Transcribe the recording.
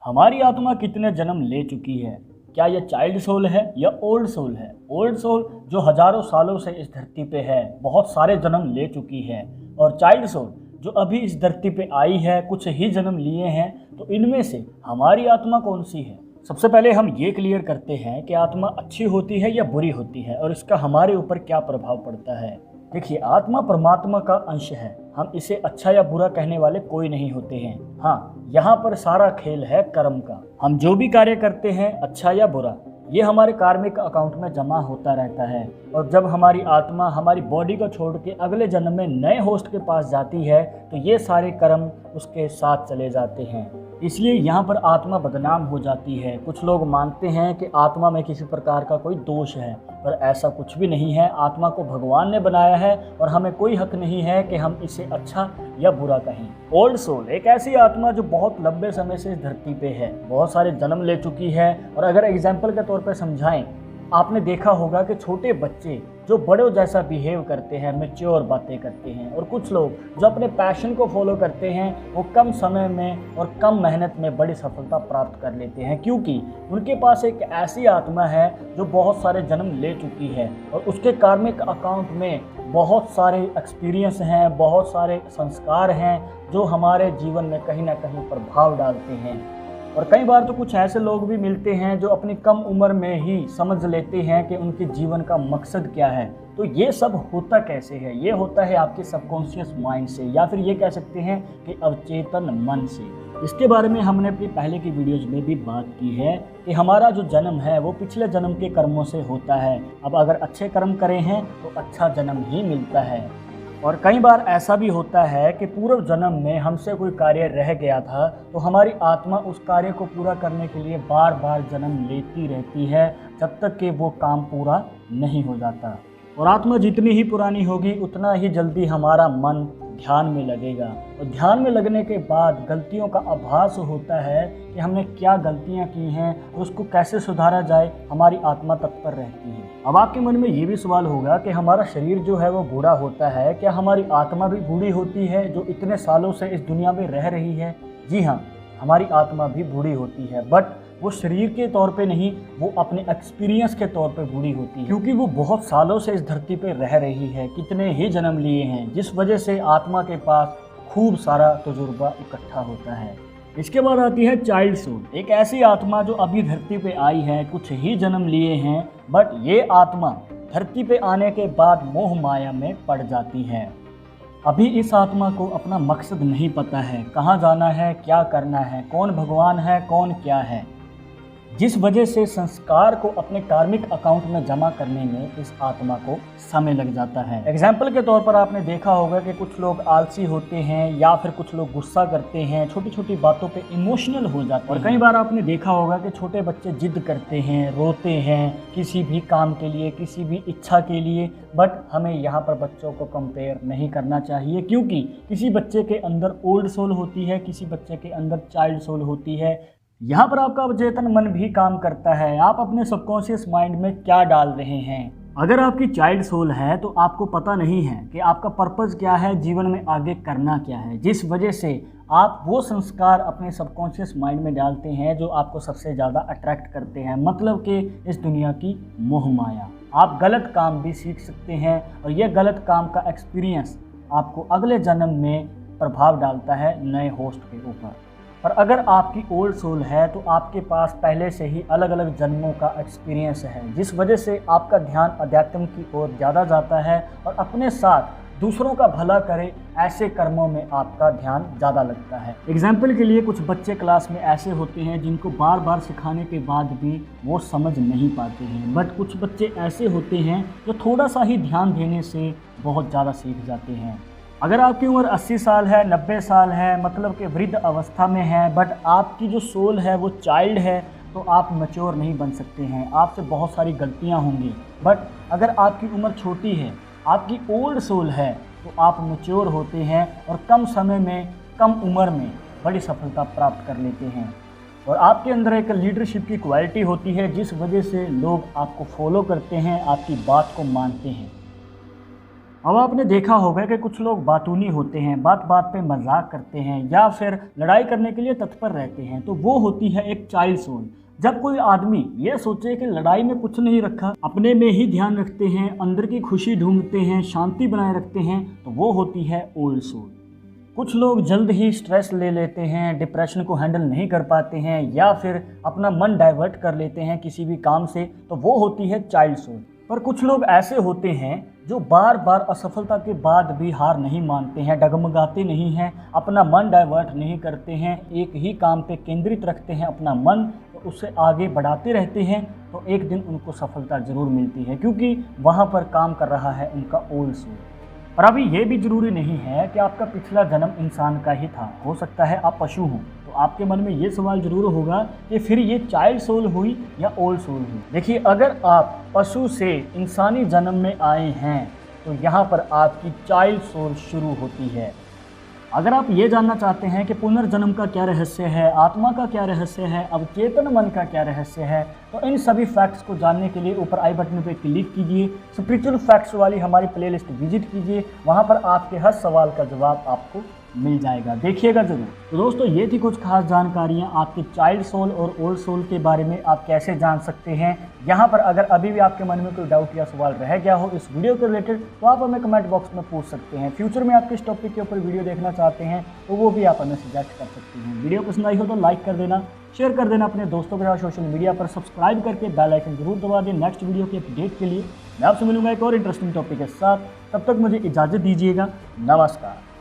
हमारी आत्मा कितने जन्म ले चुकी है? क्या यह चाइल्ड सोल है या ओल्ड सोल है? ओल्ड सोल जो हजारों सालों से इस धरती पे है, बहुत सारे जन्म ले चुकी है, और चाइल्ड सोल जो अभी इस धरती पे आई है, कुछ ही जन्म लिए हैं। तो इनमें से हमारी आत्मा कौन सी है? सबसे पहले हम ये क्लियर करते हैं कि आत्मा अच्छी होती है या बुरी होती है और इसका हमारे ऊपर क्या प्रभाव पड़ता है। देखिए, आत्मा परमात्मा का अंश है। हम इसे अच्छा या बुरा कहने वाले कोई नहीं होते हैं। हाँ, यहाँ पर सारा खेल है कर्म का। हम जो भी कार्य करते हैं, अच्छा या बुरा, ये हमारे कार्मिक अकाउंट में जमा होता रहता है। और जब हमारी आत्मा हमारी बॉडी को छोड़ के अगले जन्म में नए होस्ट के पास जाती है, तो ये सारे कर्म उसके साथ चले जाते हैं। इसलिए यहाँ पर आत्मा बदनाम हो जाती है। कुछ लोग मानते हैं कि आत्मा में किसी प्रकार का कोई दोष है, पर ऐसा कुछ भी नहीं है। आत्मा को भगवान ने बनाया है और हमें कोई हक नहीं है कि हम इसे अच्छा या बुरा कहें। ओल्ड सोल एक ऐसी आत्मा जो बहुत लंबे समय से इस धरती पे है, बहुत सारे जन्म ले चुकी है। और अगर एग्जाम्पल के तौर पर समझाएं, आपने देखा होगा कि छोटे बच्चे जो बड़ों जैसा बिहेव करते हैं, मैच्योर बातें करते हैं, और कुछ लोग जो अपने पैशन को फॉलो करते हैं, वो कम समय में और कम मेहनत में बड़ी सफलता प्राप्त कर लेते हैं, क्योंकि उनके पास एक ऐसी आत्मा है जो बहुत सारे जन्म ले चुकी है और उसके कार्मिक अकाउंट में बहुत सारे एक्सपीरियंस हैं, बहुत सारे संस्कार हैं जो हमारे जीवन में कहीं ना कहीं प्रभाव डालते हैं। और कई बार तो कुछ ऐसे लोग भी मिलते हैं जो अपनी कम उम्र में ही समझ लेते हैं कि उनके जीवन का मकसद क्या है। तो ये सब होता कैसे है? ये होता है आपके सबकॉन्शियस माइंड से, या फिर ये कह सकते हैं कि अवचेतन मन से। इसके बारे में हमने अपनी पहले की वीडियोज़ में भी बात की है कि हमारा जो जन्म है वो पिछले जन्म के कर्मों से होता है। अब अगर अच्छे कर्म करे हैं तो अच्छा जन्म ही मिलता है। और कई बार ऐसा भी होता है कि पूर्व जन्म में हमसे कोई कार्य रह गया था, तो हमारी आत्मा उस कार्य को पूरा करने के लिए बार बार जन्म लेती रहती है, जब तक कि वो काम पूरा नहीं हो जाता। और आत्मा जितनी ही पुरानी होगी, उतना ही जल्दी हमारा मन ध्यान में लगेगा। और ध्यान में लगने के बाद गलतियों का आभास होता है कि हमने क्या गलतियां की हैं और उसको कैसे सुधारा जाए। हमारी आत्मा तत्पर रहती है। अब आपके मन में ये भी सवाल होगा कि हमारा शरीर जो है वो बूढ़ा होता है, क्या हमारी आत्मा भी बूढ़ी होती है जो इतने सालों से इस दुनिया में रह रही है? जी हाँ, हमारी आत्मा भी बूढ़ी होती है, बट वो शरीर के तौर पे नहीं, वो अपने एक्सपीरियंस के तौर पे बूढ़ी होती है, क्योंकि वो बहुत सालों से इस धरती पे रह रही है, कितने ही जन्म लिए हैं, जिस वजह से आत्मा के पास खूब सारा तजुर्बा इकट्ठा होता है। इसके बाद आती है चाइल्ड सोल, एक ऐसी आत्मा जो अभी धरती पे आई है, कुछ ही जन्म लिए हैं, बट ये आत्मा धरती पे आने के बाद मोह माया में पड़ जाती है। अभी इस आत्मा को अपना मकसद नहीं पता है, कहाँ जाना है, क्या करना है, कौन भगवान है, कौन क्या है, जिस वजह से संस्कार को अपने कार्मिक अकाउंट में जमा करने में इस आत्मा को समय लग जाता है। एग्जाम्पल के तौर पर आपने देखा होगा कि कुछ लोग आलसी होते हैं, या फिर कुछ लोग गुस्सा करते हैं, छोटी छोटी बातों पे इमोशनल हो जाते हैं। और कई बार आपने देखा होगा कि छोटे बच्चे जिद करते हैं, रोते हैं किसी भी काम के लिए, किसी भी इच्छा के लिए। बट हमें यहाँ पर बच्चों को कंपेयर नहीं करना चाहिए, क्योंकि किसी बच्चे के अंदर ओल्ड सोल होती है, किसी बच्चे के अंदर चाइल्ड सोल होती है। यहाँ पर आपका अवचेतन मन भी काम करता है। आप अपने सबकॉन्शियस माइंड में क्या डाल रहे हैं। अगर आपकी चाइल्ड सोल है तो आपको पता नहीं है कि आपका पर्पस क्या है, जीवन में आगे करना क्या है, जिस वजह से आप वो संस्कार अपने सबकॉन्शियस माइंड में डालते हैं जो आपको सबसे ज़्यादा अट्रैक्ट करते हैं, मतलब कि इस दुनिया की मोह माया। आप गलत काम भी सीख सकते हैं और यह गलत काम का एक्सपीरियंस आपको अगले जन्म में प्रभाव डालता है नए होस्ट के ऊपर। पर अगर आपकी ओल्ड सोल है तो आपके पास पहले से ही अलग अलग जन्मों का एक्सपीरियंस है, जिस वजह से आपका ध्यान अध्यात्म की ओर ज़्यादा जाता है और अपने साथ दूसरों का भला करे ऐसे कर्मों में आपका ध्यान ज़्यादा लगता है। एग्जाम्पल के लिए, कुछ बच्चे क्लास में ऐसे होते हैं जिनको बार बार सिखाने के बाद भी वो समझ नहीं पाते हैं, बट कुछ बच्चे ऐसे होते हैं जो थोड़ा सा ही ध्यान देने से बहुत ज़्यादा सीख जाते हैं। अगर आपकी उम्र 80 साल है, 90 साल है, मतलब कि वृद्ध अवस्था में है, बट आपकी जो सोल है वो चाइल्ड है, तो आप मैच्योर नहीं बन सकते हैं, आपसे बहुत सारी गलतियां होंगी। बट अगर आपकी उम्र छोटी है, आपकी ओल्ड सोल है, तो आप मैच्योर होते हैं और कम समय में, कम उम्र में बड़ी सफलता प्राप्त कर लेते हैं। और आपके अंदर एक लीडरशिप की क्वालिटी होती है, जिस वजह से लोग आपको फॉलो करते हैं, आपकी बात को मानते हैं। अब आपने देखा होगा कि कुछ लोग बातूनी होते हैं, बात बात पे मजाक करते हैं या फिर लड़ाई करने के लिए तत्पर रहते हैं, तो वो होती है एक चाइल्ड सोल। जब कोई आदमी ये सोचे कि लड़ाई में कुछ नहीं रखा, अपने में ही ध्यान रखते हैं, अंदर की खुशी ढूंढते हैं, शांति बनाए रखते हैं, तो वो होती है ओल्ड सोल। कुछ लोग जल्द ही स्ट्रेस ले लेते हैं, डिप्रेशन को हैंडल नहीं कर पाते हैं या फिर अपना मन डाइवर्ट कर लेते हैं किसी भी काम से, तो वो होती है चाइल्ड सोल। पर कुछ लोग ऐसे होते हैं जो बार बार असफलता के बाद भी हार नहीं मानते हैं, डगमगाते नहीं हैं, अपना मन डाइवर्ट नहीं करते हैं, एक ही काम पे केंद्रित रखते हैं अपना मन, तो उससे आगे बढ़ाते रहते हैं, तो एक दिन उनको सफलता ज़रूर मिलती है, क्योंकि वहाँ पर काम कर रहा है उनका ओल्ड सोल। और अभी ये भी ज़रूरी नहीं है कि आपका पिछला जन्म इंसान का ही था, हो सकता है आप पशु हों। तो आपके मन में ये सवाल ज़रूर होगा कि फिर ये चाइल्ड सोल हुई या ओल्ड सोल हुई। देखिए, अगर आप पशु से इंसानी जन्म में आए हैं तो यहाँ पर आपकी चाइल्ड सोल शुरू होती है। अगर आप ये जानना चाहते हैं कि पुनर्जन्म का क्या रहस्य है, आत्मा का क्या रहस्य है, अवचेतन मन का क्या रहस्य है, तो इन सभी फैक्ट्स को जानने के लिए ऊपर आई बटन पे क्लिक कीजिए, स्पिरिचुअल फैक्ट्स वाली हमारी प्लेलिस्ट विजिट कीजिए, वहाँ पर आपके हर सवाल का जवाब आपको मिल जाएगा, देखिएगा ज़रूर। तो दोस्तों, ये थी कुछ खास जानकारियाँ आपके चाइल्ड सोल और ओल्ड सोल के बारे में, आप कैसे जान सकते हैं। यहाँ पर अगर अभी भी आपके मन में कोई डाउट या सवाल रह गया हो इस वीडियो के रिलेटेड, तो आप हमें कमेंट बॉक्स में पूछ सकते हैं। फ्यूचर में आप किस टॉपिक के ऊपर वीडियो देखना चाहते हैं तो वो भी आप हमें सजेस्ट कर सकते हैं। वीडियो पसंद आई हो तो लाइक कर देना, शेयर कर देना अपने दोस्तों के साथ सोशल मीडिया पर, सब्सक्राइब करके बेल आइकन जरूर दबा दें। नेक्स्ट वीडियो की अपडेट के लिए मैं आपसे मिलूंगा एक और इंटरेस्टिंग टॉपिक के साथ। तब तक मुझे इजाज़त दीजिएगा। नमस्कार।